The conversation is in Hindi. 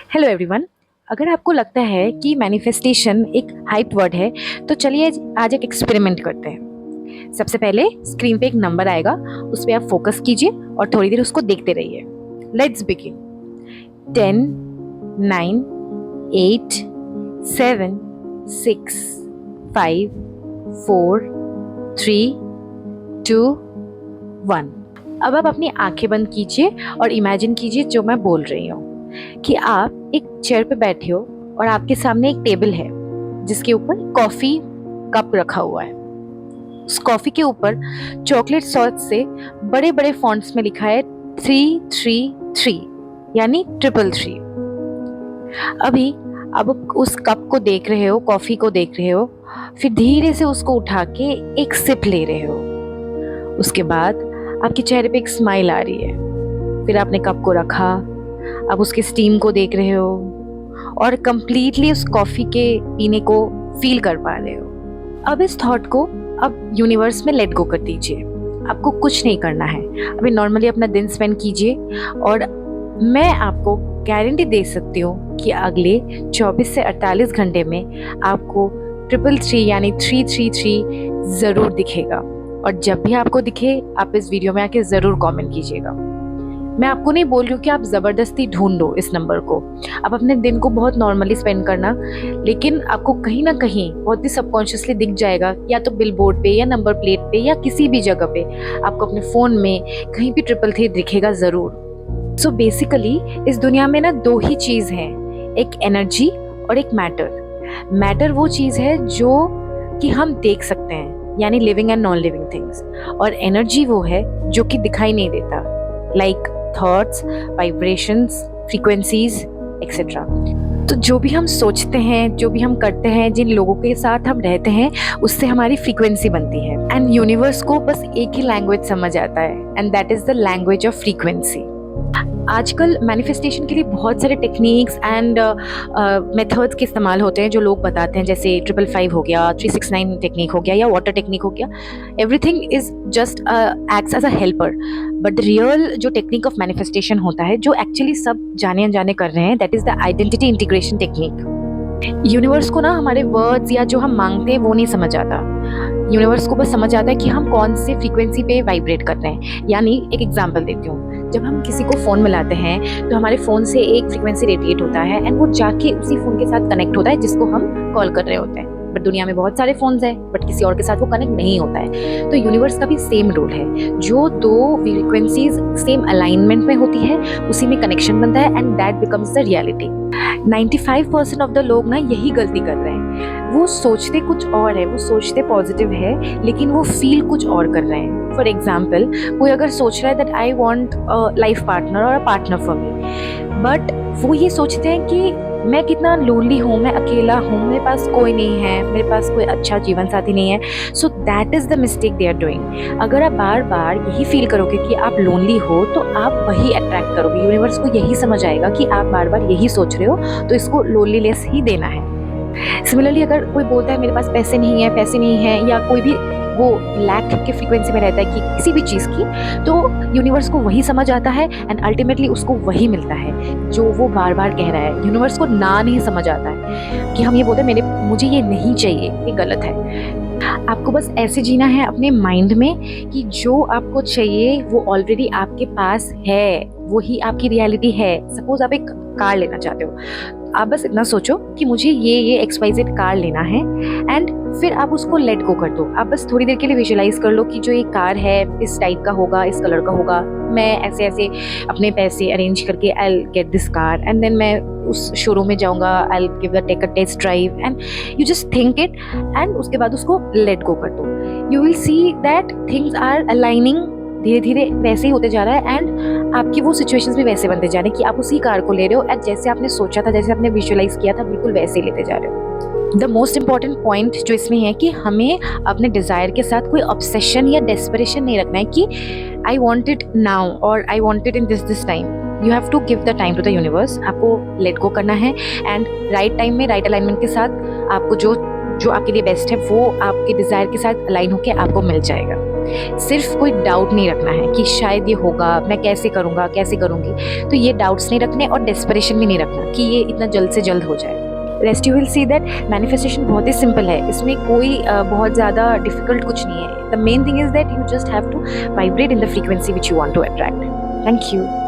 Hello everyone. अगर आपको लगता है कि मैनिफेस्टेशन एक हाइप वर्ड है तो चलिए आज एक एक्सपेरिमेंट करते हैं। सबसे पहले स्क्रीन पे एक नंबर आएगा, उस पर आप फोकस कीजिए और थोड़ी देर उसको देखते रहिए। Let's begin. 10, 9, 8, 7, 6, 5, 4, 3, 2, 1। अब आप अपनी आंखें बंद कीजिए और इमेजिन कीजिए जो मैं बोल रही हूँ कि आप एक चेयर पे बैठे हो और आपके सामने एक टेबल है जिसके ऊपर कॉफी कप रखा हुआ है। उस कॉफी के ऊपर चॉकलेट सॉस से बड़े बड़े फॉन्ट्स में लिखा है 333 यानी 333। अभी अब उस कप को देख रहे हो, कॉफी को देख रहे हो, फिर धीरे से उसको उठा के एक सिप ले रहे हो। उसके बाद आपके चेहरे पे एक स्माइल आ रही है। फिर आपने कप को रखा, अब उसके स्टीम को देख रहे हो और कंप्लीटली उस कॉफी के पीने को फील कर पा रहे हो। अब इस थॉट को अब यूनिवर्स में लेट गो कर दीजिए। आपको कुछ नहीं करना है, अभी नॉर्मली अपना दिन स्पेंड कीजिए और मैं आपको गारंटी दे सकती हूँ कि अगले 24 से 48 घंटे में आपको 333 यानी 333 ज़रूर दिखेगा। और जब भी आपको दिखे आप इस वीडियो में आके ज़रूर कमेंट कीजिएगा। मैं आपको नहीं बोल रही हूँ कि आप ज़बरदस्ती ढूंढो इस नंबर को, आप अपने दिन को बहुत नॉर्मली स्पेंड करना, लेकिन आपको कहीं ना कहीं बहुत ही सबकॉन्शियसली दिख जाएगा, या तो बिल बोर्ड पे या नंबर प्लेट पे या किसी भी जगह पे आपको अपने फ़ोन में कहीं भी 333 दिखेगा ज़रूर। सो बेसिकली इस दुनिया में ना दो ही चीज़ हैं, एक एनर्जी और एक मैटर। मैटर वो चीज़ है जो कि हम देख सकते हैं यानी living and non living things, और एनर्जी वो है जो कि दिखाई नहीं देता, like thoughts, vibrations, frequencies etcetera. तो जो भी हम सोचते हैं, जो भी हम करते हैं, जिन लोगों के साथ हम रहते हैं, उससे हमारी फ्रीक्वेंसी बनती है। एंड यूनिवर्स को बस एक ही लैंग्वेज समझ आता है, and that is the language of frequency. आजकल मैनिफेस्टेशन के लिए बहुत सारे टेक्निक्स एंड मेथड्स के इस्तेमाल होते हैं जो लोग बताते हैं, जैसे 555 हो गया, 369 टेक्निक हो गया या वाटर टेक्निक हो गया। Everything is just acts as a helper, but the real जो टेक्निक ऑफ मैनिफेस्टेशन होता है, जो एक्चुअली सब जाने अनजाने कर रहे हैं, that is the identity integration technique. Universe को ना हमारे वर्ड्स या जो हम मांगते हैं वो नहीं समझ आता। यूनिवर्स को बस समझ आता है कि हम कौन से फ्रीक्वेंसी पे वाइब्रेट कर रहे हैं। यानी एक एग्जांपल देती हूँ, जब हम किसी को फ़ोन मिलाते हैं तो हमारे फ़ोन से एक फ्रीक्वेंसी रेडिएट होता है एंड वो जाके उसी फ़ोन के साथ कनेक्ट होता है जिसको हम कॉल कर रहे होते हैं। बट दुनिया में बहुत सारे फ़ोन्स हैं, बट किसी और के साथ वो कनेक्ट नहीं होता है। तो यूनिवर्स का भी सेम रूल है, जो दो फ्रीक्वेंसीज सेम अलाइनमेंट में होती है उसी में कनेक्शन बनता है and that becomes the reality. 95% of the लोग ना यही गलती कर रहे हैं। वो सोचते कुछ और है, वो सोचते पॉजिटिव है, लेकिन वो फील कुछ और कर रहे हैं। फॉर एग्जाम्पल, कोई अगर सोच रहा है that I want a life partner और a partner for me, but वो ये सोचते हैं कि मैं कितना लोनली हूँ, मैं अकेला हूँ, मेरे पास कोई नहीं है, मेरे पास कोई अच्छा जीवन साथी नहीं है। So that is the mistake they are doing. अगर आप बार बार यही फील करोगे कि आप लोनली हो तो आप वही अट्रैक्ट करोगे। यूनिवर्स को यही समझ आएगा कि आप बार बार यही सोच रहे हो, तो इसको लोनलीनेस ही देना है। सिमिलरली अगर कोई बोलता है मेरे पास पैसे नहीं है, पैसे नहीं है, या कोई भी वो लैक के फ्रीक्वेंसी में रहता है कि किसी भी चीज़ की, तो यूनिवर्स को वही समझ आता है एंड अल्टीमेटली उसको वही मिलता है जो वो बार बार कह रहा है। यूनिवर्स को ना नहीं समझ आता है कि हम ये बोलते हैं मुझे ये नहीं चाहिए, ये गलत है। आपको बस ऐसे जीना है अपने माइंड में कि जो आपको चाहिए वो ऑलरेडी आपके पास है, वही आपकी रियलिटी है। सपोज आप एक कार लेना चाहते हो, आप बस इतना सोचो कि मुझे ये XYZ कार लेना है एंड फिर आप उसको लेट गो कर दो। आप बस थोड़ी देर के लिए विजुअलाइज कर लो कि जो ये कार है इस टाइप का होगा, इस कलर का होगा, मैं ऐसे ऐसे अपने पैसे अरेंज करके I will get this car and then मैं उस शोरूम में जाऊंगा, I will give the take a test drive and you just think it and उसके बाद उसको लेट गो कर दो। You will see that things are aligning, धीरे धीरे वैसे ही होते जा रहा है एंड आपकी वो सिचुएशंस भी वैसे बनते जा रहे हैं कि आप उसी कार को ले रहे हो एंड जैसे आपने सोचा था, जैसे आपने विजुअलाइज किया था, बिल्कुल वैसे ही लेते जा रहे हो। द मोस्ट इंपॉर्टेंट पॉइंट जो इसमें है कि हमें अपने डिज़ायर के साथ कोई ऑब्सेशन या डेस्परेशन नहीं रखना है कि आई वॉन्ट इट नाउ और I want it in this time. You have to give the time to the universe. आपको लेट गो करना है एंड राइट टाइम में राइट अलाइनमेंट के साथ आपको जो आपके लिए बेस्ट है वो आपके डिज़ायर के साथ अलाइन होकर आपको मिल जाएगा। सिर्फ कोई डाउट नहीं रखना है कि शायद ये होगा, मैं कैसे करूँगा, कैसे करूँगी। तो ये डाउट्स नहीं रखने और डेस्परेशन भी नहीं रखना कि ये इतना जल्द से जल्द हो जाए। Rest you will see that manifestation बहुत ही सिंपल है, इसमें कोई बहुत ज़्यादा डिफिकल्ट कुछ नहीं है। The main thing is that you just have to vibrate in the frequency which you want to attract. Thank you.